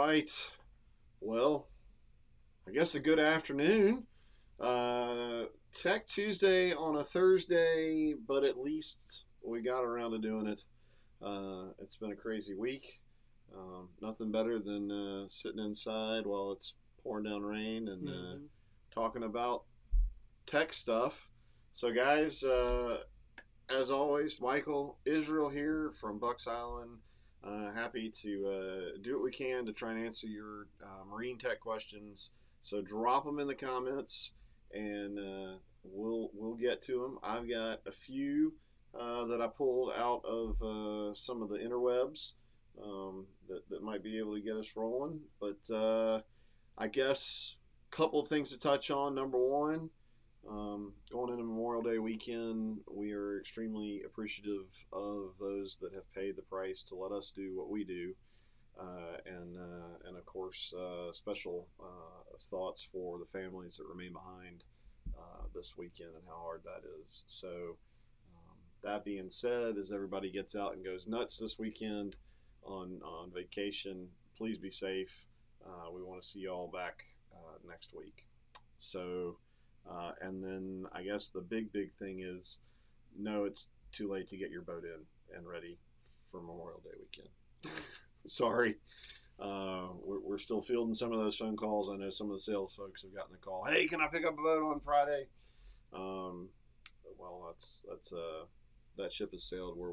right. Well, I guess a good afternoon. Tech Tuesday on a Thursday, but at least we got around to doing it. It's been a crazy week. Nothing better than sitting inside while it's pouring down rain and talking about tech stuff. So, guys, as always, Michael Israel here from Bucks Island. Happy to do what we can to try and answer your marine tech questions. So drop them in the comments, and we'll get to them. I've got a few that I pulled out of some of the interwebs that might be able to get us rolling. But I guess a couple of things to touch on. Number one. Going into Memorial Day weekend, we are extremely appreciative of those that have paid the price to let us do what we do, and of course, special thoughts for the families that remain behind this weekend and how hard that is. So, that being said, as everybody gets out and goes nuts this weekend on vacation, please be safe. We want to see you all back next week. So. And then I guess the big thing is, no, it's too late to get your boat in and ready for Memorial Day weekend. Sorry. We're still fielding some of those phone calls. I know some of the sales folks have gotten the call, hey, can I pick up a boat on Friday? Well, that ship has sailed. We're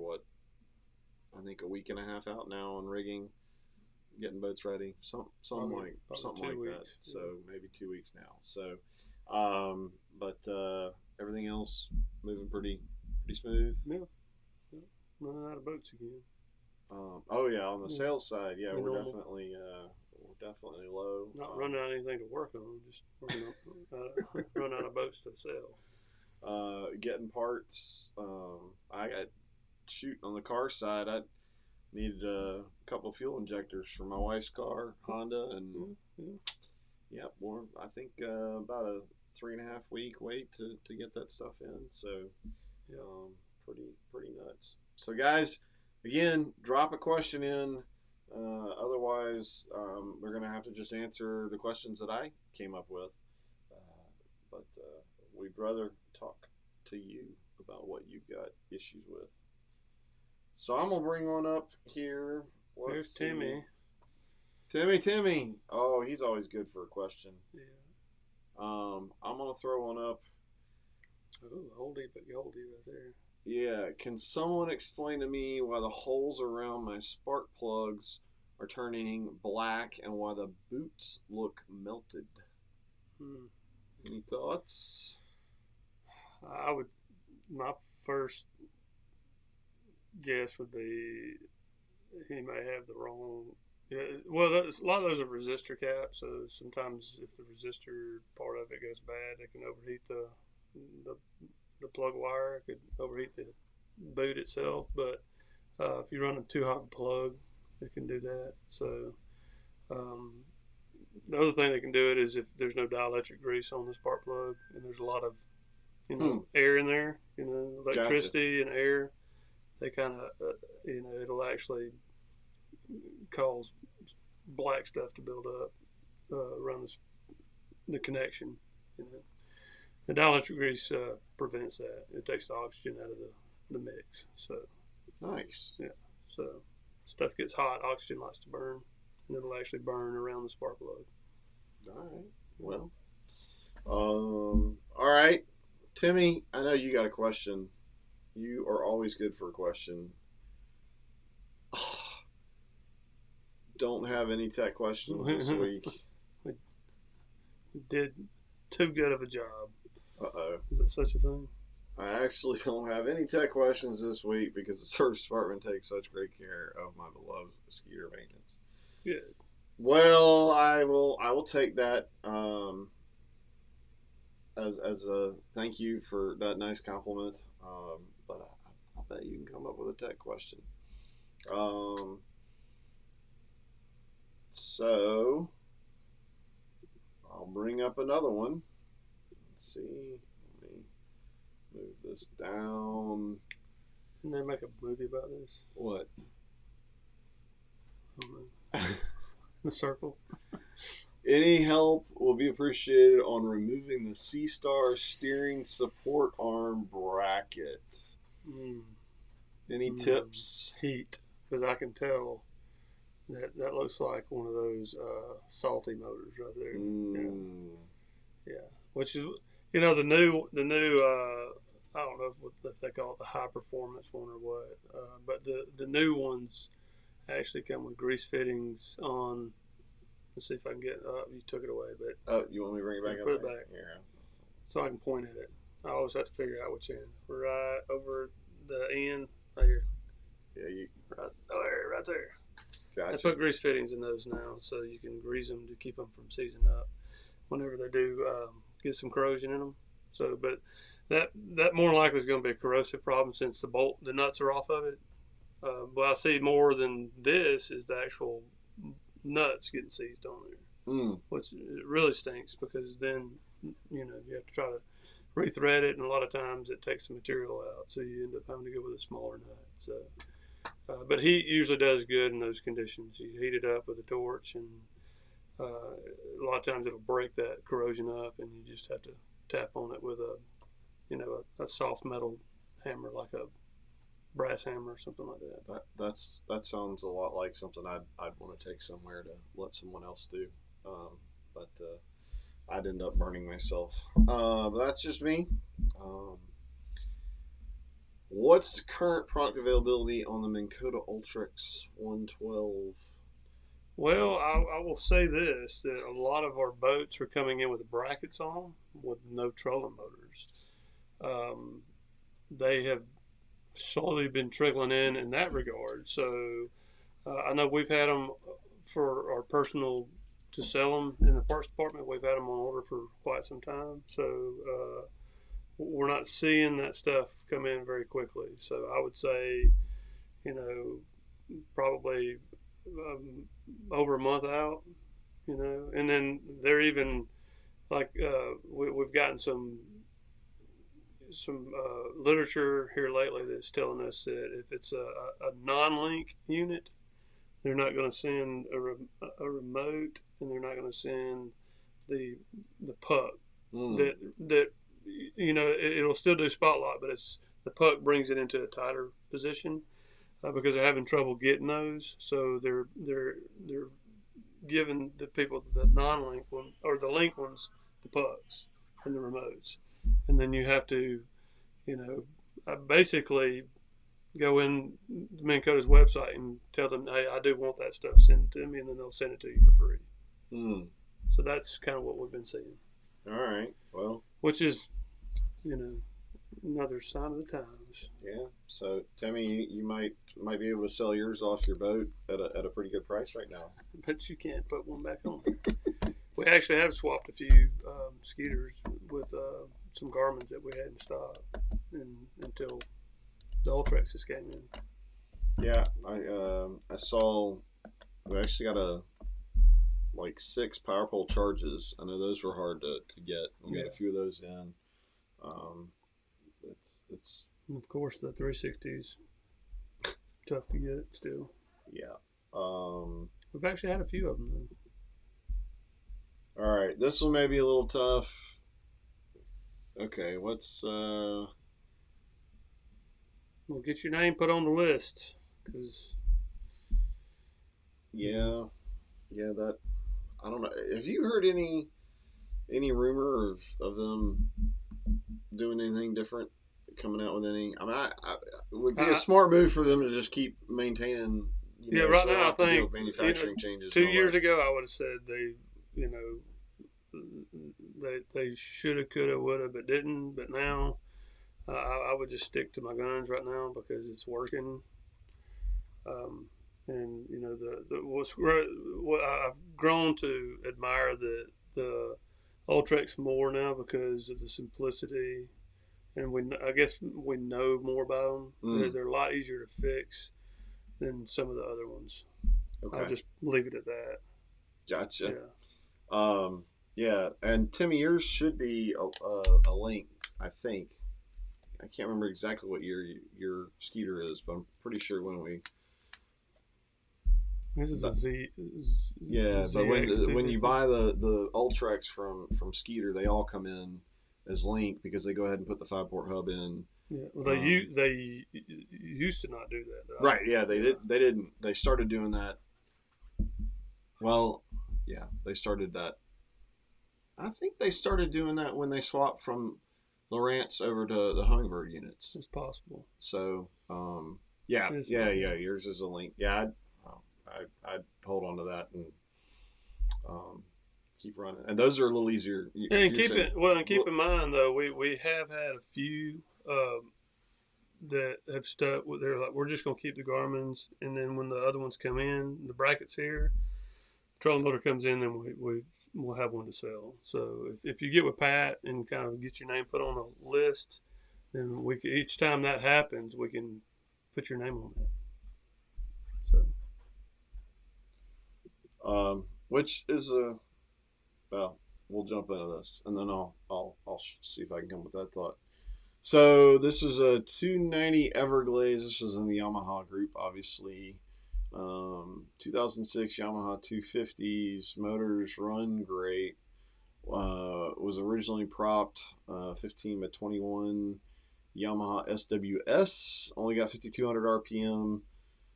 I think a week and a half out now on rigging, getting boats ready. Something like that. So maybe 2 weeks now. So, but everything else moving pretty smooth. Yeah. Running out of boats again. Oh yeah, on the sales side, yeah, we're definitely low. Not running out of anything to work on, just running out of boats to sell. Getting parts. I got on the car side. I needed a couple of fuel injectors for my wife's car, Honda, and I think about a 3.5 week wait to get that stuff in. So, pretty nuts. So, guys, again, drop a question in. Otherwise, we're gonna have to just answer the questions that I came up with. But we'd rather talk to you about what you've got issues with. So I'm gonna bring one up here. Here's Timmy. Timmy. Oh, he's always good for a question. Yeah. I'm gonna throw one up. Oh, oldie but goldie right there. Yeah. Can someone explain to me why the holes around my spark plugs are turning black and why the boots look melted? Any thoughts? My first guess would be he may have the wrong. Yeah, well, a lot of those are resistor caps. So sometimes if the resistor part of it goes bad, it can overheat the plug wire. It could overheat the boot itself. But if you run a too hot plug, it can do that. So the other thing that can do it is if there's no dielectric grease on the spark plug and there's a lot of air in there, electricity and air. They kind of, it'll actually cause black stuff to build up around the connection. The dielectric grease prevents that. It takes the oxygen out of the mix. So nice. Yeah. So stuff gets hot, oxygen likes to burn, and it'll actually burn around the spark plug. All right. Well, all right, Timmy. I know you got a question. You are always good for a question. Don't have any tech questions this week. We did too good of a job. Uh-oh. Is that such a thing? I actually don't have any tech questions this week because the service department takes such great care of my beloved mosquito maintenance. Good. Well, I will take that as a thank you for that nice compliment. But I bet you can come up with a tech question. So I'll bring up another one. Let's see. Let me move this down. Didn't they make a movie about this? What? I don't know. The circle. Any help will be appreciated on removing the C-Star steering support arm bracket. Any tips? Heat, because I can tell that looks like one of those salty motors right there. Yeah. Which is, the new I don't know if they call it the high performance one or what, but the new ones actually come with grease fittings on. Let's see if I can get. You took it away, but You want me to bring it back? Put it back. Yeah. So I can point at it. I always have to figure out which end. Right over the end, right here. Yeah, right there. Gotcha. I put grease fittings in those now, so you can grease them to keep them from seizing up whenever they do get some corrosion in them. So, but that more likely is going to be a corrosive problem since the nuts are off of it. But I see more than this is the actual nuts getting seized on there, which it really stinks because then you have to try to rethread it, and a lot of times it takes the material out, so you end up having to go with a smaller nut. So, but heat usually does good in those conditions. You heat it up with a torch, and a lot of times it'll break that corrosion up, and you just have to tap on it with a soft metal hammer, like a brass hammer or something like that. That sounds a lot like something I'd want to take somewhere to let someone else do, but I'd end up burning myself. But that's just me. What's the current product availability on the Minn Kota Ultrex 112? Well, I will say this, that a lot of our boats are coming in with brackets on them with no trolling motors. They have slowly been trickling in that regard. So I know we've had them for our personal to sell them in the parts department. We've had them on order for quite some time. So we're not seeing that stuff come in very quickly. So I would say, probably over a month out, and then they're even like we've gotten some literature here lately that's telling us that if it's a non-link unit, they're not going to send a remote, and they're not going to send the puck. That it'll still do spotlight, but the puck brings it into a tighter position because they're having trouble getting those. So they're giving the people the non-link one or the link ones the pucks and the remotes. And then you have to, basically go in Minn Kota's website and tell them, hey, I do want that stuff, send it to me, and then they'll send it to you for free. So that's kind of what we've been seeing. All right. Well. Which is, another sign of the times. Yeah. So, Timmy, you might be able to sell yours off your boat at a pretty good price right now. But you can't put one back on. We actually have swapped a few skeeters with some Garmins that we had in stock until the Ultrexes came in. Yeah, I saw we actually got 6 power pole charges. I know those were hard to get. We got a few of those in. It's and of course the 360s tough to get still. Yeah. We've actually had a few of them though. All right, this one may be a little tough. Okay, what's Well, get your name put on the list, because that I don't know. Have you heard any rumor of them doing anything different, coming out with any? I mean, it would be a smart move for them to just keep maintaining. Right now I think manufacturing changes. 2 years ago I would have said they shoulda, coulda, woulda, but didn't. But now I would just stick to my guns right now because it's working. And what I've grown to admire the Ultrex more now because of the simplicity, and I guess we know more about them. They're a lot easier to fix than some of the other ones. Okay. I'll just leave it at that. Gotcha. Yeah. And Timmy, yours should be a link, I think. I can't remember exactly what year your Skeeter is, but I'm pretty sure when This is a Yeah, but when you ZX250. buy the Ultrex from Skeeter, they all come in as Link because they go ahead and put the 5-port hub in. Yeah, well, they used to not do that. Though. Right? Yeah, they didn't. They started doing that. Well, yeah, they started that. I think they started doing that when they swapped from Lowrance over to the Hummingbird units. It's possible. So, yeah. Yours is a Link. Yeah, I'd hold on to that and keep running. And those are a little easier. And keep in mind though, we have had a few that have stuck with. They're like, we're just gonna keep the Garmins, and then when the other ones come in, the brackets here, trolling motor comes in, then we'll have one to sell. So if you get with Pat and kind of get your name put on a list, then each time that happens, we can put your name on that. So, which is well, we'll jump into this, and then I'll see if I can come with that thought. So this is a 290 Everglades. This is in the Yamaha group, obviously. 2006 Yamaha 250s. Motors run great. Was originally propped 15 by 21 Yamaha SWS. Only got 5,200 RPM.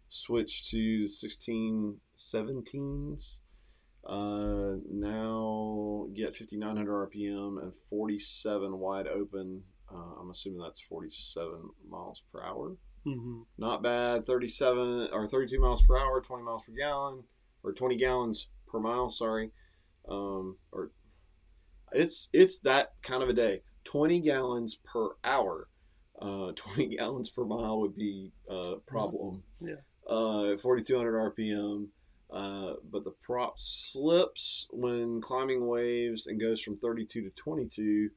Switched to 1617s. Now get 5,900 RPM and 47 wide open. I'm assuming that's 47 miles per hour. Mm-hmm. Not bad. 37 or 32 miles per hour, 20 miles per gallon, or 20 gallons per mile. Sorry, or it's that kind of a day. 20 gallons per hour. 20 gallons per mile would be a problem. Yeah. 4,200 RPM. But the prop slips when climbing waves and goes from 32 to 22,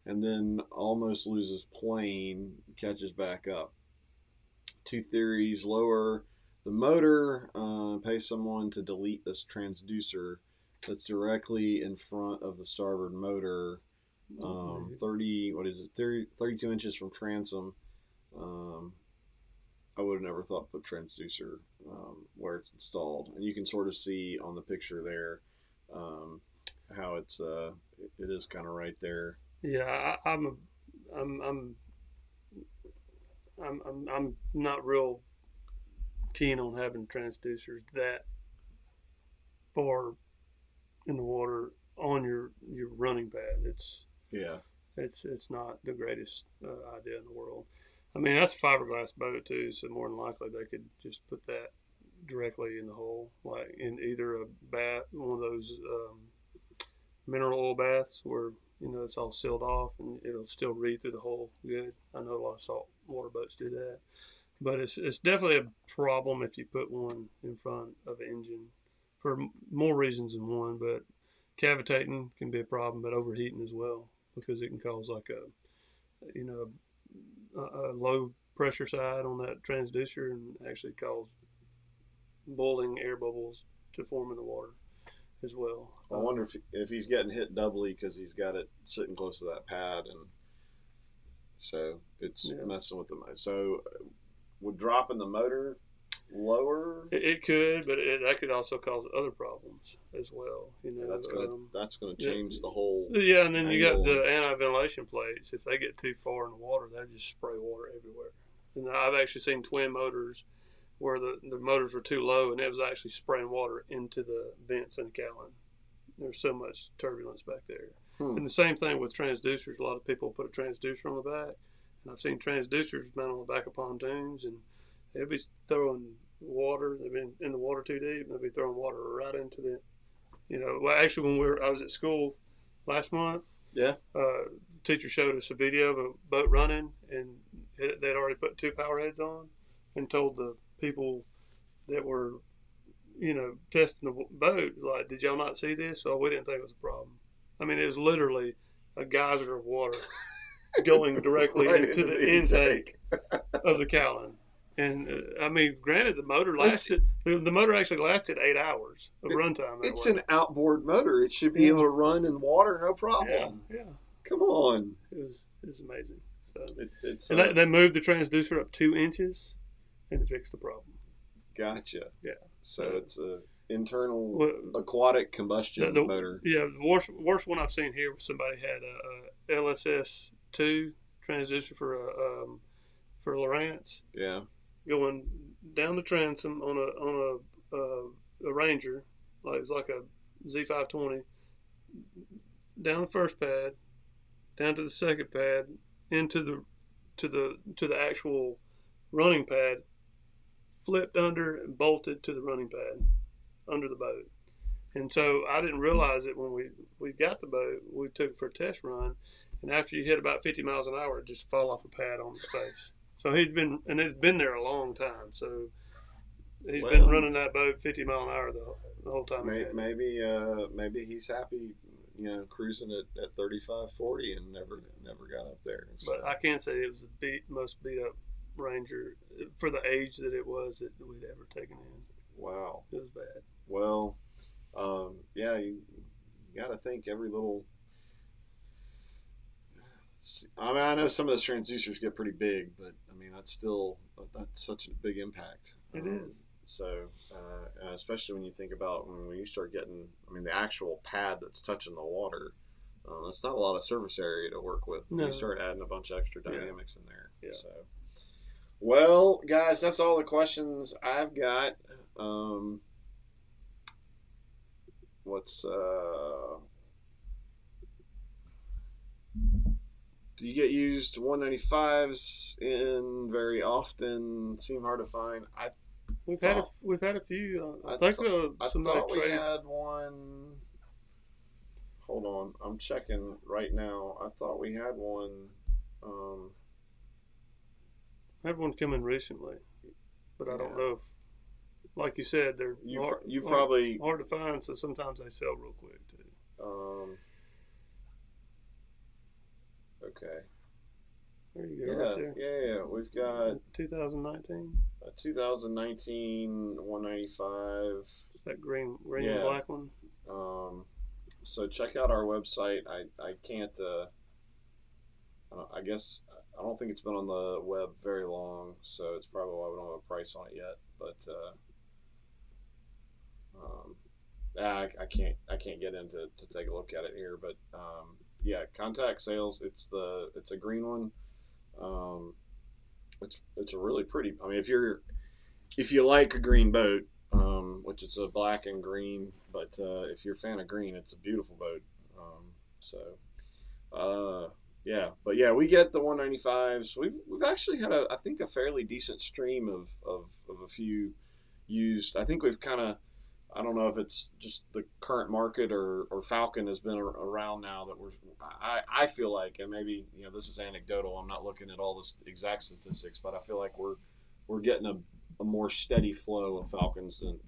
and then almost loses plane, catches back up. Two theories: lower the motor, pay someone to delete this transducer that's directly in front of the starboard motor. 32 inches from transom. I would have never thought put transducer where it's installed, and you can sort of see on the picture there how it is kind of right there. Yeah, I'm not real keen on having transducers that far in the water on your running pad. It's not the greatest idea in the world. I mean, that's a fiberglass boat too, so more than likely they could just put that directly in the hole, like in either a bath, one of those mineral oil baths where it's all sealed off and it'll still read through the hole good. I know a lot of salt water boats do that, but it's definitely a problem if you put one in front of an engine for more reasons than one. But cavitating can be a problem, but overheating as well, because it can cause like a low pressure side on that transducer and actually cause boiling air bubbles to form in the water as well. I wonder if he's getting hit doubly because he's got it sitting close to that pad, and so it's messing with the motor. So would dropping the motor lower? It could, but that could also cause other problems as well. That's gonna change the whole. Yeah, and then angle. You got the anti-ventilation plates. If they get too far in the water, they just spray water everywhere. And I've actually seen twin motors where the motors were too low and it was actually spraying water into the vents in the cowling. There's so much turbulence back there. And the same thing with transducers. A lot of people put a transducer on the back, and I've seen transducers mounted on the back of pontoons, and they'll be throwing water. They've been in the water too deep, and they'll be throwing water right into the. Well, actually, when I was at school last month, the teacher showed us a video of a boat running, and they'd already put 2 power heads on, and told the people that were, testing the boat, like, did y'all not see this? Well, we didn't think it was a problem. I mean, it was literally a geyser of water going directly into the intake of the cowling. And I mean, granted, the motor lasted. The motor actually lasted 8 hours of runtime. It's an outboard motor. It should be able to run in water, no problem. Yeah. Come on. It was amazing. So they moved the transducer up 2 inches, and it fixed the problem. Gotcha. Yeah. So it's a internal well, aquatic combustion motor. Yeah, the worst one I've seen here was somebody had a LSS2 transducer for Lowrance. Yeah. Going down the transom on a Ranger, it's like a Z520, down the first pad, down to the second pad, into the actual running pad, flipped under and bolted to the running pad under the boat. And so I didn't realize it when we got the boat. We took it for a test run, and after you hit about 50 miles an hour, it just fall off a pad on his face. So it's been there a long time. So he's been running that boat 50 mile an hour the whole time. Maybe he's happy, cruising at 35, 40 and never got up there. So. But I can't say it was the most beat up Ranger for the age that it was that we'd ever taken in. Wow, it was bad. Well, yeah, you got to think every little. I mean, I know some of those transducers get pretty big, but I mean that's such a big impact. It is. So, especially when you think about when you start getting, I mean, the actual pad that's touching the water, that's not a lot of surface area to work with. No. You start adding a bunch of extra dynamics in there. Yeah. So, well, guys, that's all the questions I've got. Do you get used 195s in very often? Seem hard to find. We've had a few. I thought we had one. Hold on, I'm checking right now. I thought we had one. I had one come in recently, but I don't know if, like you said, they're probably hard to find. So sometimes they sell real quick too. Okay. There you go. Right there. Yeah. We've got 2019. 2019 195. That green and black one. So check out our website. I can't. I guess I don't think it's been on the web very long, so it's probably why we don't have a price on it yet. But I can't get in to take a look at it here. But yeah, contact sales. It's a green one. It's a really pretty. I mean, if you like a green boat, which it's a black and green, but if you're a fan of green, it's a beautiful boat. Yeah, but yeah, we get the 195s. We've actually had I think a fairly decent stream of a few used. I think we've kind of. I don't know if it's just the current market or Falcon has been around now that I feel like, and maybe this is anecdotal. I'm not looking at all the exact statistics, but I feel like we're getting a more steady flow of Falcons than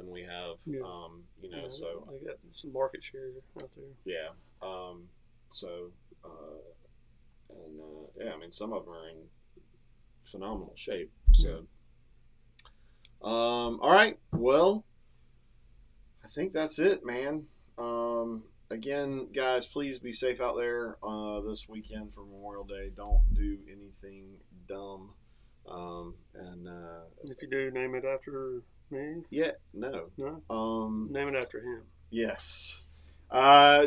we have. Yeah. So they got some market share out there. Yeah. I mean, some of them are in phenomenal shape. So, all right. Well, I think that's it, man. Again, guys, please be safe out there this weekend for Memorial Day. Don't do anything dumb. If you do, name it after me. Yeah, no. Name it after him. Yes.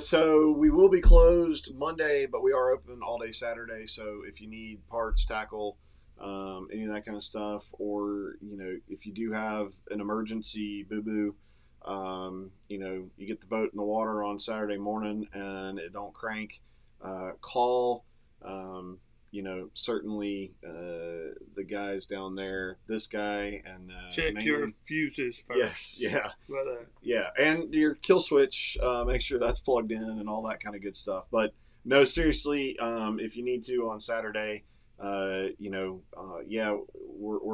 So we will be closed Monday, but we are open all day Saturday. So if you need parts, tackle, any of that kind of stuff, or if you do have an emergency boo-boo. You get the boat in the water on Saturday morning and it don't crank, call, certainly the guys down there, this guy, and check your fuses first. Yes, yeah. Yeah, and your kill switch, make sure that's plugged in and all that kind of good stuff. But no, seriously, if you need to on Saturday, we're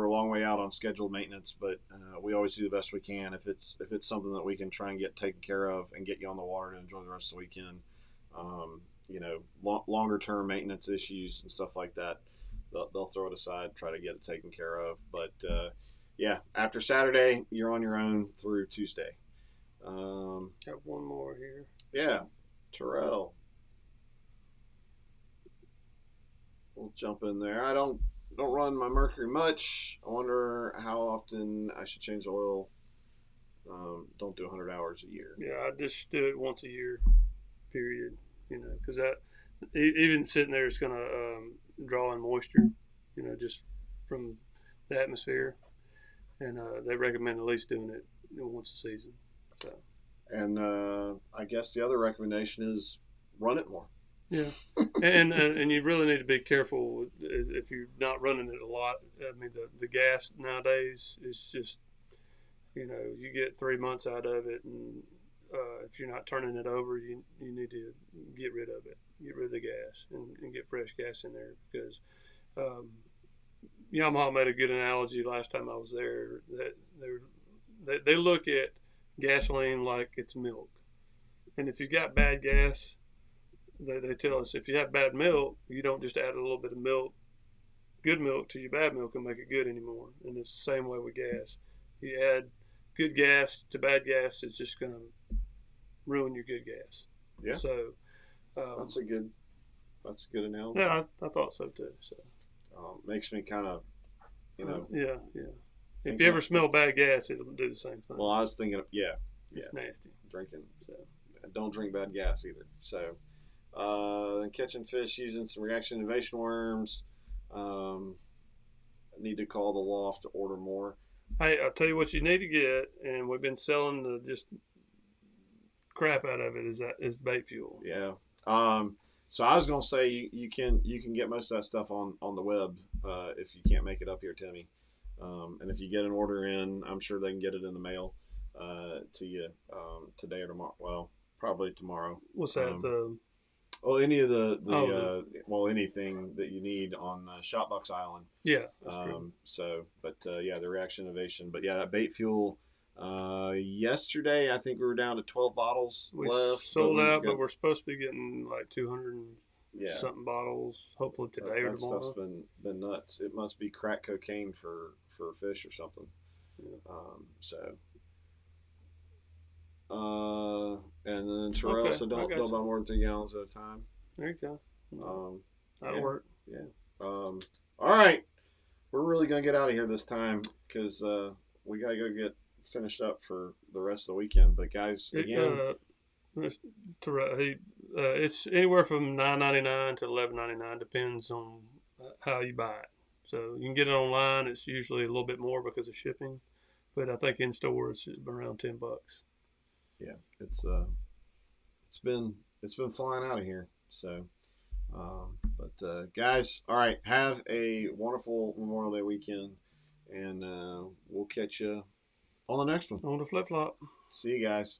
a long way out on scheduled maintenance, but we always do the best we can. If it's something that we can try and get taken care of and get you on the water to enjoy the rest of the weekend, longer term maintenance issues and stuff like that, they'll throw it aside, try to get it taken care of. But after Saturday, you're on your own through Tuesday. Got one more here. Yeah, Terrell. We'll jump in there. I don't run my Mercury much. I wonder how often I should change the oil Don't do 100 hours a year. Yeah, I just do it once a year, period. Because that even sitting there is going to draw in moisture, just from the atmosphere, and they recommend at least doing it once a season. So. And I guess the other recommendation is run it more. Yeah, and you really need to be careful if you're not running it a lot. I mean, the gas nowadays is just, you get 3 months out of it, and if you're not turning it over, you need to get rid of it, get rid of the gas, and get fresh gas in there because Yamaha made a good analogy last time I was there that they look at gasoline like it's milk, and if you've got bad gas. They tell us if you have bad milk, you don't just add a little bit of milk, good milk, to your bad milk and make it good anymore. And it's the same way with gas. You add good gas to bad gas, it's just going to ruin your good gas. Yeah. So that's a good analogy. Yeah, I thought so too. So makes me kind of, yeah. If you ever smell bad gas, it'll do the same thing. Well, I was thinking, it's nasty. Drinking. So don't drink bad gas either. So. Catching fish using some reaction innovation worms. I need to call the loft to order more. Hey, I'll tell you what you need to get, and we've been selling the just crap out of it. Is bait fuel. Yeah. So I was gonna say you can get most of that stuff on the web if you can't make it up here, Timmy. And if you get an order in, I'm sure they can get it in the mail to you today or tomorrow. Well, probably tomorrow. What's that? Any of anything that you need on Shotbox Island. Yeah, that's true. So, but the reaction innovation. But yeah, that bait fuel. Yesterday, I think we were down to 12 bottles left. Sold out, but we're supposed to be getting like 200 something bottles. Hopefully today or tomorrow. That stuff's been nuts. It must be crack cocaine for fish or something. Yeah. And then Terrell said don't buy more than 3 gallons at a time. There you go. That'll work. Yeah. All right. We're really going to get out of here this time because we got to go get finished up for the rest of the weekend. But guys, again. It's anywhere from $9.99 to $11.99. Depends on how you buy it. So you can get it online. It's usually a little bit more because of shipping. But I think in store it's around $10. Yeah, it's been flying out of here. So, but guys, all right, have a wonderful Memorial Day weekend, and we'll catch you on the next one. On the flip flop. See you guys.